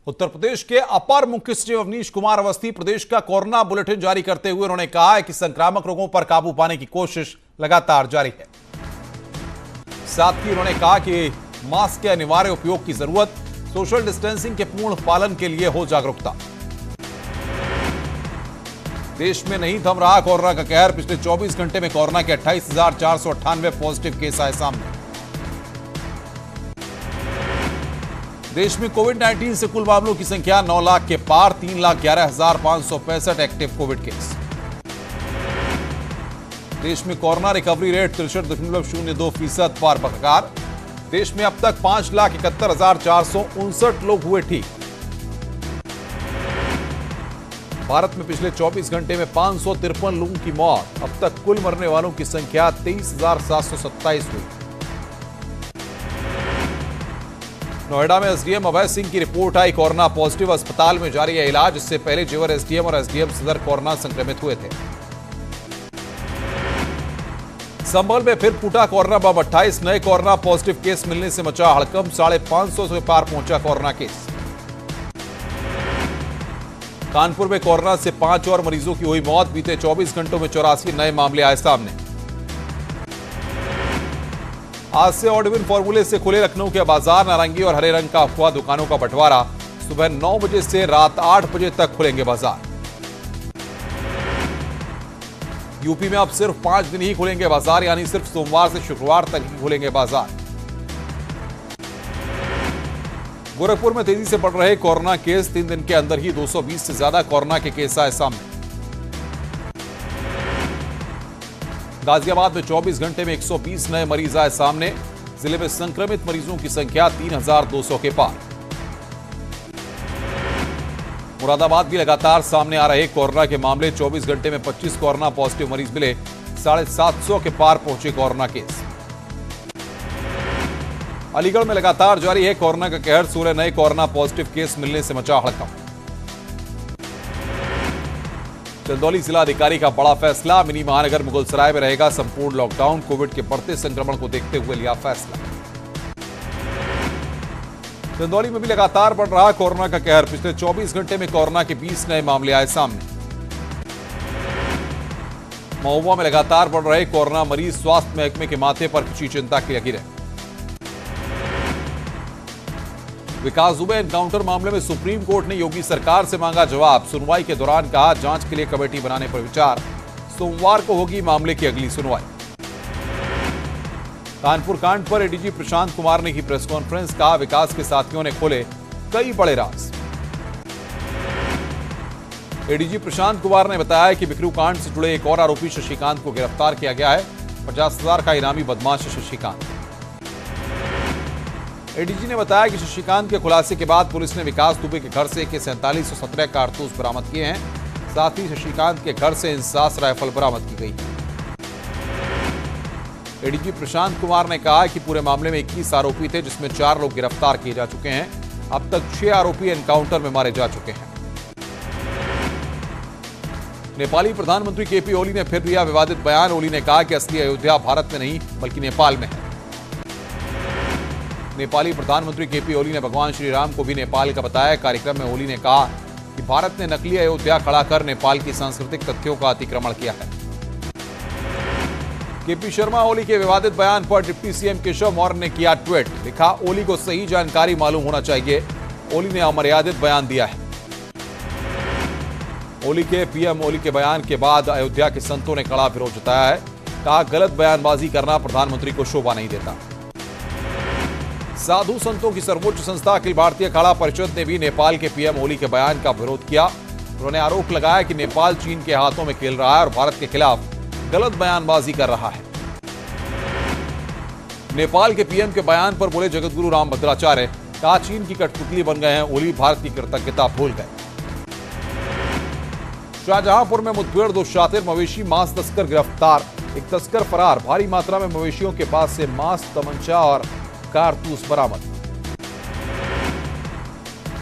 उत्तर प्रदेश के अपर मुख्य सचिव अवनीश कुमार अवस्थी प्रदेश का कोरोना बुलेटिन जारी करते हुए उन्होंने कहा है कि संक्रामक रोगों पर काबू पाने की कोशिश लगातार जारी है। साथ ही उन्होंने कहा कि मास्क के अनिवार्य उपयोग की जरूरत, सोशल डिस्टेंसिंग के पूर्ण पालन के लिए हो जागरूकता। देश में नहीं थम रहा कोरोना का कहर। पिछले 24 घंटे में कोरोना के 28,498 पॉजिटिव केस आए सामने। देश में कोविड-19 से कुल मामलों की संख्या 9 लाख के पार, 3,11,565 एक्टिव कोविड केस। देश में कोरोना रिकवरी रेट 63.02% पर बरकरार। देश में अब तक 5,71,459 लोग हुए ठीक। भारत में पिछले 24 घंटे में 553 लोगों की मौत। अब तक कुल मरने वालों की संख्या 23,727 हुई। नोएडा में एसडीएम अभय सिंह की रिपोर्ट आई कोरोना पॉजिटिव। अस्पताल में जारी है इलाज। इससे पहले जेवर एसडीएम और एसडीएम सदर कोरोना संक्रमित हुए थे। संभल में फिर फूटा कोरोना बम। 28 नए कोरोना पॉजिटिव केस मिलने से मचा हड़कंप। 550 से पार पहुंचा कोरोना केस। कानपुर में कोरोना से 5 और मरीजों की हुई मौत। बीते 24 घंटों में 84 नए मामले आए सामने। आज से ऑडविन फॉर्मूले से खुले लखनऊ के बाजार। नारंगी और हरे रंग का अफवाह दुकानों का बंटवारा। सुबह 9 बजे से रात 8 बजे तक खुलेंगे बाजार। यूपी में अब सिर्फ 5 दिन ही खुलेंगे बाजार, यानी सिर्फ सोमवार से शुक्रवार तक ही खुलेंगे बाजार। गोरखपुर में तेजी से बढ़ रहे कोरोना केस। 3 दिन के अंदर ही 220 से ज्यादा कोरोना के केस आए सामने। गाजियाबाद में 24 घंटे में 120 नए मरीज आए सामने। जिले में संक्रमित मरीजों की संख्या 3,200 के पार। मुरादाबाद भी लगातार सामने आ रहे कोरोना के मामले। 24 घंटे में 25 कोरोना पॉजिटिव मरीज मिले। 750 के पार पहुंचे कोरोना केस। अलीगढ़ में लगातार जारी है कोरोना का कहर। 16 नए कोरोना पॉजिटिव केस मिलने से मचा हड़कंप। चंदौली जिलाधिकारी का बड़ा फैसला। मिनी महानगर मुगलसराय में रहेगा संपूर्ण लॉकडाउन। कोविड के बढ़ते संक्रमण को देखते हुए लिया फैसला। चंदौली में भी लगातार बढ़ रहा कोरोना का कहर। पिछले 24 घंटे में कोरोना के 20 नए मामले आए सामने। महुआ में लगातार बढ़ रहे कोरोना मरीज। स्वास्थ्य महकमे के माथे पर खिंची चिंता की लकीरें। विकास दुबे एनकाउंटर मामले में सुप्रीम कोर्ट ने योगी सरकार से मांगा जवाब। सुनवाई के दौरान कहा जांच के लिए कमेटी बनाने पर विचार। सोमवार को होगी मामले की अगली सुनवाई। कानपुर कांड पर एडीजी प्रशांत कुमार ने की प्रेस कॉन्फ्रेंस। कहा विकास के साथियों ने खोले कई बड़े राज। एडीजी प्रशांत कुमार ने बताया कि बिकरू कांड से जुड़े एक और आरोपी शशिकांत को गिरफ्तार किया गया है। 50,000 का इनामी बदमाश शशिकांत। एडीजी ने बताया कि शशिकांत के खुलासे के बाद पुलिस ने विकास दुबे के घर से AK-4717 कारतूस बरामद किए हैं। साथ ही शशिकांत के घर से इंसास राइफल बरामद की गई है। एडीजी प्रशांत कुमार ने कहा कि पूरे मामले में 21 आरोपी थे, जिसमें 4 लोग गिरफ्तार किए जा चुके हैं। अब तक 6 आरोपी एनकाउंटर में मारे जा चुके हैं। नेपाली प्रधानमंत्री केपी ओली ने फिर दिया विवादित बयान। ओली ने कहा कि असली अयोध्या भारत में नहीं बल्कि नेपाल में है। नेपाली प्रधानमंत्री केपी ओली ने भगवान श्री राम को भी नेपाल का बताया। कार्यक्रम में ओली ने कहा कि भारत ने नकली अयोध्या खड़ा कर नेपाल की सांस्कृतिक तथ्यों का अतिक्रमण किया है। केपी शर्मा ओली के विवादित बयान पर डिप्टी सीएम केशव मौर्य ने किया ट्वीट। लिखा, ओली को सही जानकारी मालूम होना चाहिए। ओली ने अमर्यादित बयान दिया है। ओली के पीएम ओली के बयान के बाद अयोध्या के संतों ने कड़ा विरोध जताया है। कहा, गलत बयानबाजी करना प्रधानमंत्री को शोभा नहीं देता। साधु संतों की सर्वोच्च संस्था अखिल भारतीय अखाड़ा परिषद ने भी नेपाल के पीएम ओली के बयान का विरोध किया। उन्होंने आरोप लगाया कि नेपाल चीन के हाथों में खेल रहा है और भारत के खिलाफ गलत बयानबाजी कर रहा है। नेपाल के पीएम के बयान पर बोले जगतगुरु रामभद्राचार्य। कहा, चीन की कठपुतली बन गए हैं ओली, भारत की कृतज्ञता भूल गए। शाहजहांपुर में मुठभेड़, 2 शातिर मवेशी मांस तस्कर गिरफ्तार। एक तस्कर फरार। भारी मात्रा में मवेशियों के पास से मांस, तमंचा और कारतूस बरामद।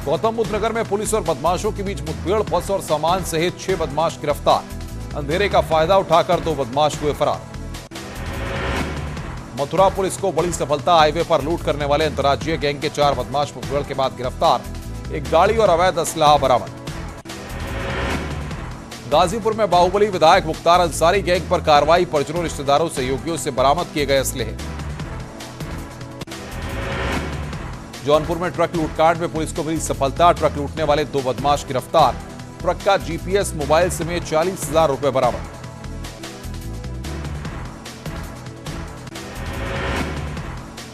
गौतम बुद्ध नगर में पुलिस और बदमाशों के बीच मुठभेड़। बस और सामान सहित 6 बदमाश गिरफ्तार। अंधेरे का फायदा उठाकर 2 बदमाश हुए फरार। मथुरा पुलिस को बड़ी सफलता। हाईवे पर लूट करने वाले अंतर्राज्यीय गैंग के 4 बदमाश मुठभेड़ के बाद गिरफ्तार। एक गाड़ी और अवैध असलहा बरामद। गाजीपुर में बाहुबली विधायक मुख्तार अंसारी गैंग पर कार्रवाई, परिजनों, रिश्तेदारों, सहयोगियों से बरामद किए गए असलहे। जौनपुर में ट्रक लूटकांड में पुलिस को मिली सफलता, ट्रक लूटने वाले 2 बदमाश गिरफ्तार, ट्रक का जीपीएस, मोबाइल समेत 40,000 रुपए बरामद।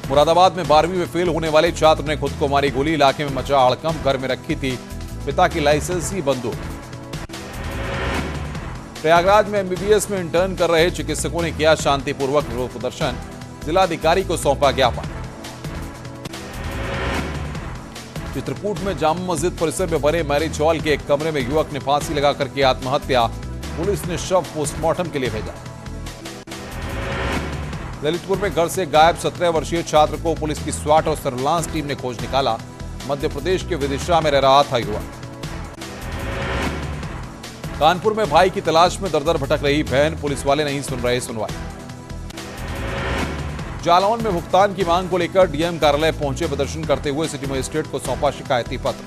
मुरादाबाद में 12वीं में फेल होने वाले छात्र ने खुद को मारी गोली, इलाके में मचा हड़कंप, घर में रखी थी पिता की लाइसेंसी बंदूक। प्रयागराज में एमबीबीएस में इंटर्न कर रहे चिकित्सकों ने किया शांतिपूर्वक विरोध प्रदर्शन, जिलाधिकारी को सौंपा ज्ञापन। चित्रकूट में जामा मस्जिद परिसर में बने मैरिज हॉल के एक कमरे में युवक ने फांसी लगाकर की आत्महत्या, पुलिस ने शव पोस्टमार्टम के लिए भेजा। ललितपुर में घर से गायब 17 वर्षीय छात्र को पुलिस की स्वाट और सर्विलांस टीम ने खोज निकाला, मध्य प्रदेश के विदिशा में रह रहा था युवक। कानपुर में भाई की तलाश में दर-दर भटक रही बहन, पुलिस वाले नहीं सुन रहे सुनवाई। जालौन में भुगतान की मांग को लेकर डीएम कार्यालय पहुंचे प्रदर्शन करते हुए सिटी मजिस्ट्रेट को सौंपा शिकायती पत्र।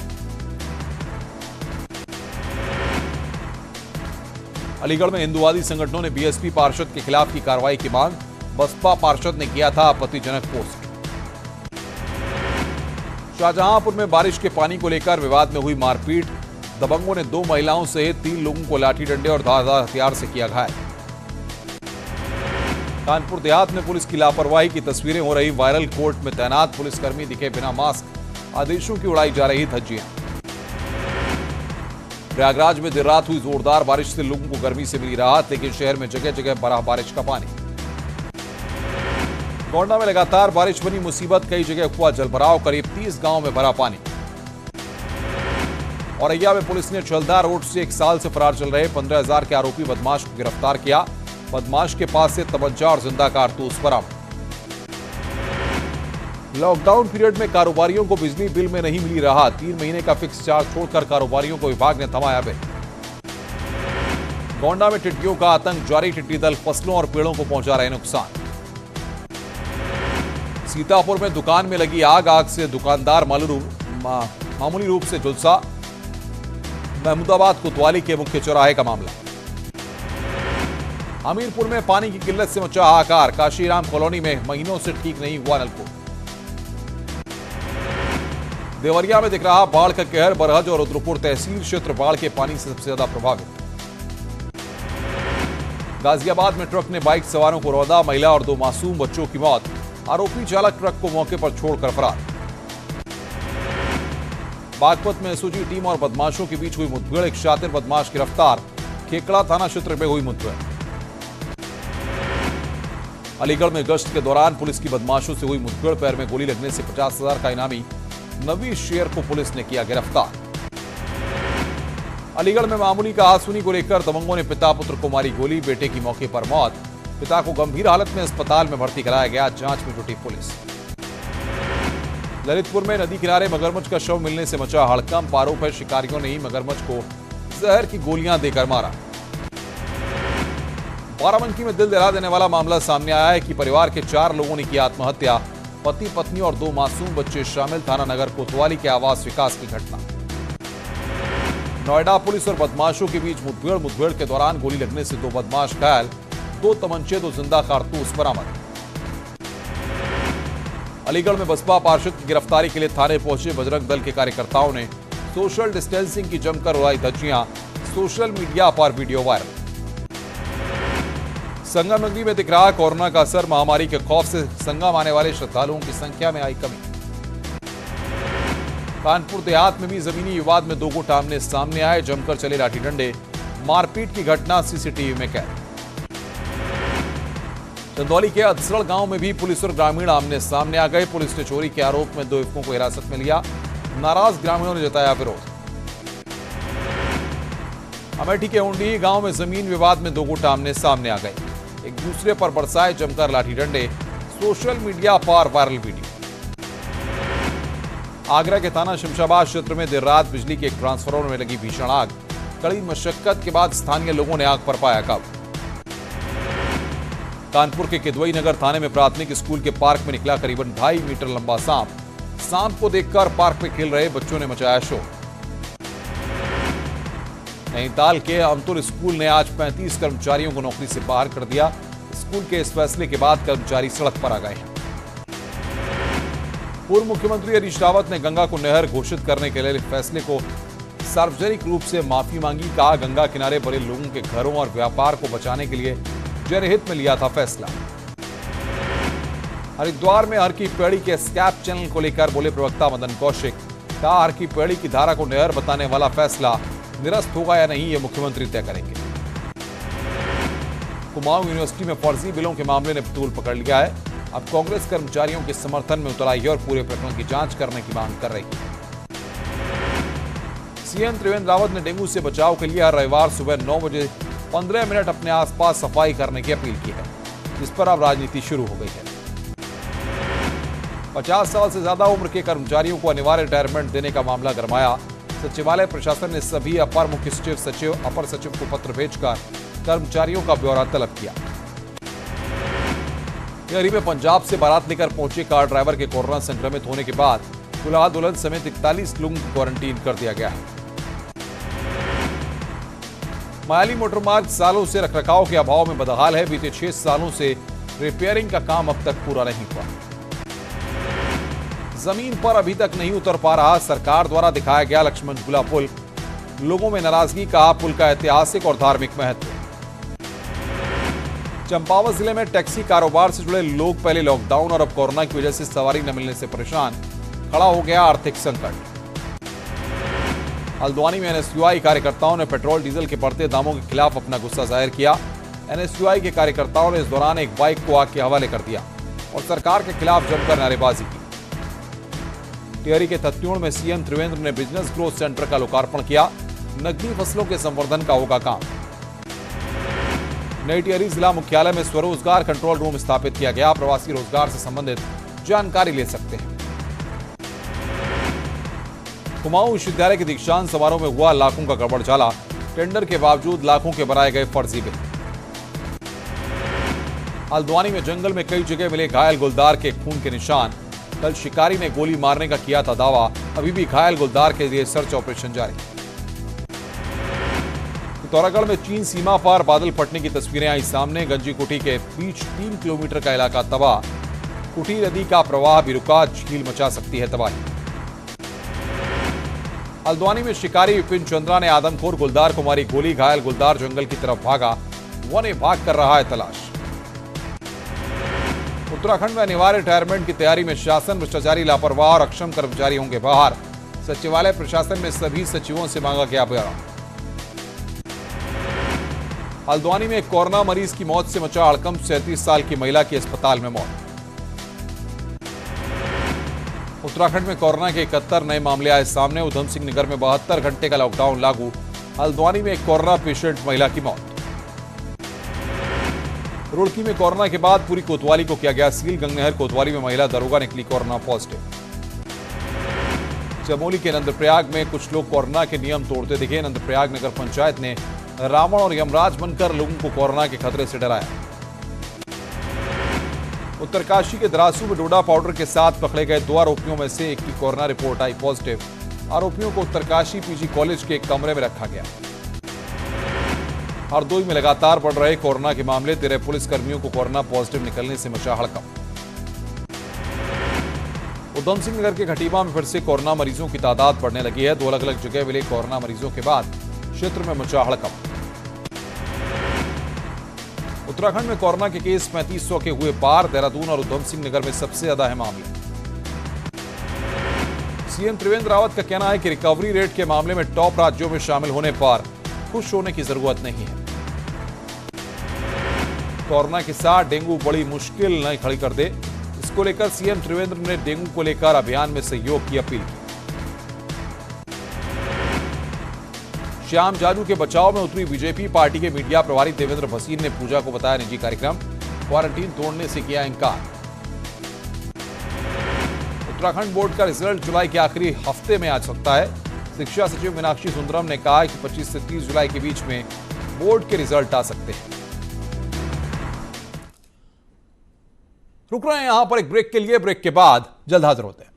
अलीगढ़ में हिंदुवादी संगठनों ने बीएसपी पार्षद के खिलाफ की कार्रवाई की मांग, बसपा पार्षद ने किया था आपत्तिजनक पोस्ट। शाहजहांपुर में बारिश के पानी को लेकर विवाद में हुई मारपीट, दबंगों ने 2 महिलाओं सहित 3 लोगों को लाठी डंडे और धारदार हथियार से किया घायल। कानपुर देहात में पुलिस की लापरवाही की तस्वीरें हो रही वायरल, कोर्ट में तैनात पुलिसकर्मी दिखे बिना मास्क, आदेशों की उड़ाई जा रही धज्जियां। प्रयागराज में देर रात हुई जोरदार बारिश से लोगों को गर्मी से मिली राहत, लेकिन शहर में जगह जगह बरहा बारिश का पानी। गोंडा में लगातार बारिश बनी मुसीबत, कई जगह हुआ जलभराव, करीब 30 गांवों में भरा पानी। औरैया में पुलिस ने छलदा रोड से 1 साल से फरार चल रहे 15,000 के आरोपी बदमाश को गिरफ्तार किया, बदमाश के पास से तमंचा और जिंदा कारतूस बरामद। लॉकडाउन पीरियड में कारोबारियों को बिजली बिल में नहीं मिली राहत, 3 महीने का फिक्स चार्ज छोड़कर कारोबारियों को विभाग ने थमाया बिल। गोंडा में टिड्डियों का आतंक जारी, टिड्डी दल फसलों और पेड़ों को पहुंचा रहे नुकसान। सीतापुर में दुकान में लगी आग से दुकानदार मामूली रूप से झुलसा, महमूदाबाद कोतवाली के मुख्य चौराहे का मामला। हमीरपुर में पानी की किल्लत से मचा हाहाकार, काशीराम कॉलोनी में महीनों से ठीक नहीं हुआ नलकूप। देवरिया में दिख रहा बाढ़ का कहर, बरहज और रुद्रपुर तहसील क्षेत्र बाढ़ के पानी से सबसे ज्यादा प्रभावित। गाजियाबाद में ट्रक ने बाइक सवारों को रौंदा, महिला और 2 मासूम बच्चों की मौत, आरोपी चालक ट्रक को मौके पर छोड़कर फरार। बागपत में एसओजी टीम और बदमाशों के बीच हुई मुठभेड़, एक शातिर बदमाश गिरफ्तार, खेकड़ा थाना क्षेत्र में हुई मुठभेड़। अलीगढ़ में गश्त के दौरान पुलिस की बदमाशों से हुई मुठभेड़, पैर में गोली लगने से 50,000 का इनामी नवी शेर को पुलिस ने किया गिरफ्तार। अलीगढ़ में मामूली कहासुनी को लेकर दबंगों ने पिता पुत्र को मारी गोली, बेटे की मौके पर मौत, पिता को गंभीर हालत में अस्पताल में भर्ती कराया गया, जांच में जुटी पुलिस। ललितपुर में नदी किनारे मगरमच्छ का शव मिलने से मचा हड़कंप, आरोप है शिकारियों ने ही मगरमच्छ को जहर की गोलियां देकर मारा। बाराबंकी में दिल दहला देने वाला मामला सामने आया है कि परिवार के 4 लोगों ने की आत्महत्या, पति पत्नी और 2 मासूम बच्चे शामिल, थाना नगर कोतवाली के आवास विकास की घटना। नोएडा पुलिस और बदमाशों के बीच मुठभेड़ के दौरान गोली लगने से 2 बदमाश घायल, 2 तमंचे 2 जिंदा कारतूस बरामद। अलीगढ़ में बसपा पार्षद की गिरफ्तारी के लिए थाने पहुंचे बजरंग दल के कार्यकर्ताओं ने सोशल डिस्टेंसिंग की जमकर उड़ाई धज्जियां, सोशल मीडिया पर वीडियो वायरल। संगम नगरी में दिख रहा कोरोना का असर, महामारी के खौफ से संगम आने वाले श्रद्धालुओं की संख्या में आई कमी। कानपुर देहात में भी जमीनी विवाद में 2 गुट आमने सामने आए, जमकर चले लाठी डंडे, मारपीट की घटना सीसीटीवी में कैद। चंदौली के अदसड़ गांव में भी पुलिस और ग्रामीण आमने सामने आ गए, पुलिस ने चोरी के आरोप में 2 युवकों को हिरासत में लिया, नाराज ग्रामीणों ने जताया विरोध। अमेठी के ऊंडी गांव में जमीन विवाद में 2 गुट आमने सामने आ गए, एक दूसरे पर बरसाए जमकर लाठी डंडे, सोशल मीडिया पर वायरल वीडियो। आगरा के थाना शमशाबाद क्षेत्र में देर रात बिजली के एक ट्रांसफार्मर में लगी भीषण आग, कड़ी मशक्कत के बाद स्थानीय लोगों ने आग पर पाया काबू। कानपुर के किदवई नगर थाने में प्राथमिक स्कूल के पार्क में निकला करीबन 2.5 मीटर लंबा सांप, सांप को देखकर पार्क में खेल रहे बच्चों ने मचाया शोर। नैनीताल के अमतुल स्कूल ने आज 35 कर्मचारियों को नौकरी से बाहर कर दिया। स्कूल के इस फैसले के बाद कर्मचारी सड़क पर आ गए हैं। पूर्व मुख्यमंत्री हरीश रावत ने गंगा को नहर घोषित करने के लिए फैसले को सार्वजनिक रूप से माफी मांगी। कहा, गंगा किनारे बड़े लोगों के घरों और व्यापार को बचाने के लिए जनहित में लिया था फैसला। हरिद्वार में हर की पेड़ी के स्कैप चैनल को लेकर बोले प्रवक्ता मदन कौशिक। कहा, हर की पेड़ी की धारा को नहर बताने वाला फैसला निरस्त होगा या नहीं, ये मुख्यमंत्री तय करेंगे। कुमाऊं यूनिवर्सिटी में फर्जी बिलों के मामले ने तूल पकड़ लिया है। अब कांग्रेस कर्मचारियों के समर्थन में उतर आई है और पूरे प्रकरण की जांच करने की मांग कर रही है। सीएम त्रिवेंद्र रावत ने डेंगू से बचाव के लिए हर रविवार सुबह 9 बजे 15 मिनट अपने आसपास सफाई करने की अपील की है, जिस पर अब राजनीति शुरू हो गई है। 50 साल से ज्यादा उम्र के कर्मचारियों को अनिवार्य रिटायरमेंट देने का मामला गरमाया। सचिवालय प्रशासन ने सभी अपर मुख्य सचिव, अपर सचिव को पत्र भेजकर कर्मचारियों का ब्यौरा तलब किया। टिहरी में पंजाब से बारात लेकर पहुंचे कार ड्राइवर के कोरोना संक्रमित होने के बाद दुल्हा दुल्हन समेत 41 लोगों को क्वारंटीन कर दिया गया है। मायाली मोटरमार्ग सालों से रखरखाव के अभाव में बदहाल है। बीते 6 सालों से रिपेयरिंग का काम अब तक पूरा नहीं हुआ। जमीन पर अभी तक नहीं उतर पा रहा सरकार द्वारा दिखाया गया लक्ष्मण झूला पुल। लोगों में नाराजगी। कहा, पुल का ऐतिहासिक और धार्मिक महत्व। चंपावत जिले में टैक्सी कारोबार से जुड़े लोग पहले लॉकडाउन और अब कोरोना की वजह से सवारी न मिलने से परेशान। खड़ा हो गया आर्थिक संकट। हल्द्वानी में एनएसयूआई कार्यकर्ताओं ने पेट्रोल डीजल के बढ़ते दामों के खिलाफ अपना गुस्सा जाहिर किया। एनएसयूआई के कार्यकर्ताओं ने इस दौरान एक बाइक को आग के हवाले कर दिया और सरकार के खिलाफ जमकर नारेबाजी की। टिहरी के तत्यूण में सीएम त्रिवेंद्र ने बिजनेस ग्रोथ सेंटर का लोकार्पण किया। नकदी फसलों के संवर्धन का होगा काम। नई टिहरी जिला मुख्यालय में स्वरोजगार कंट्रोल रूम स्थापित किया गया। प्रवासी रोजगार से संबंधित जानकारी ले सकते हैं। कुमाऊं विश्वविद्यालय के दीक्षांत समारोह में हुआ लाखों का गड़बड़झाला। टेंडर के बावजूद लाखों के बनाए गए फर्जी बिल। हल्द्वानी में जंगल में कई जगह मिले घायल गुलदार के खून के निशान। कल शिकारी ने गोली मारने का किया था दावा। अभी भी घायल गुलदार के लिए सर्च ऑपरेशन जारी। पिथौरागढ़ में चीन सीमा पर बादल फटने की तस्वीरें आई सामने। गंजी कुटी के बीच 3 किलोमीटर का इलाका तबाह। कुटी नदी का प्रवाह भी रुका। झील मचा सकती है तबाही। हल्द्वानी में शिकारी विपिन चंद्रा ने आदमखोर गुलदार को मारी गोली। घायल गुलदार जंगल की तरफ भागा। वन विभाग कर रहा है तलाश। उत्तराखंड में अनिवार्य रिटायरमेंट की तैयारी में शासन। भ्रष्टाचारी, लापरवाह और अक्षम कर्मचारी होंगे बाहर। सचिवालय प्रशासन में सभी सचिवों से मांगा गया ब्यौरा। हल्द्वानी में एक कोरोना मरीज की मौत से मचा हड़कंप। 37 साल की महिला की अस्पताल में मौत। उत्तराखंड में कोरोना के 71 नए मामले आए सामने। उधम सिंह नगर में 72 घंटे का लॉकडाउन लागू। हल्द्वानी में एक कोरोना पेशेंट महिला की मौत। रुड़की में कोरोना के बाद पूरी कोतवाली को किया गया सील। गंगनहर कोतवाली में महिला दरोगा निकली कोरोना पॉजिटिव। चमोली के नंदप्रयाग में कुछ लोग कोरोना के नियम तोड़ते दिखे। नंदप्रयाग नगर पंचायत ने रावण और यमराज बनकर लोगों को कोरोना के खतरे से डराया। उत्तरकाशी के दरासू में डोडा पाउडर के साथ पकड़े गए 2 आरोपियों में से एक की कोरोना रिपोर्ट आई पॉजिटिव। आरोपियों को उत्तरकाशी पीजी कॉलेज के एक कमरे में रखा गया। हरदोई में लगातार बढ़ रहे कोरोना के मामले। 13 पुलिसकर्मियों को कोरोना पॉजिटिव निकलने से मचा हड़कंप। उधम सिंह नगर के खटीमा में फिर से कोरोना मरीजों की तादाद बढ़ने लगी है। 2 अलग अलग जगह मिले कोरोना मरीजों के बाद क्षेत्र में मचा हड़कंप। उत्तराखंड में कोरोना के केस 3500 के हुए पार। देहरादून और उधम सिंह नगर में सबसे ज्यादा है मामले। सीएम त्रिवेंद्र रावत का कहना है कि रिकवरी रेट के मामले में टॉप राज्यों में शामिल होने पर खुश होने की जरूरत नहीं है। कोरोना के साथ डेंगू बड़ी मुश्किल न खड़ी कर दे, इसको लेकर सीएम त्रिवेंद्र ने डेंगू को लेकर अभियान में सहयोग की अपील की। श्याम जाजू के बचाव में उतरी बीजेपी। पार्टी के मीडिया प्रभारी देवेंद्र भसीन ने पूजा को बताया निजी कार्यक्रम। क्वारंटीन तोड़ने से किया इंकार। उत्तराखंड बोर्ड का रिजल्ट जुलाई के आखिरी हफ्ते में आ सकता है। शिक्षा सचिव मीनाक्षी सुंदरम ने कहा कि 25 से 30 जुलाई के बीच में बोर्ड के रिजल्ट आ सकते हैं। रुक रहे हैं यहां पर एक ब्रेक के लिए। ब्रेक के बाद जल्द हाजिर होते हैं।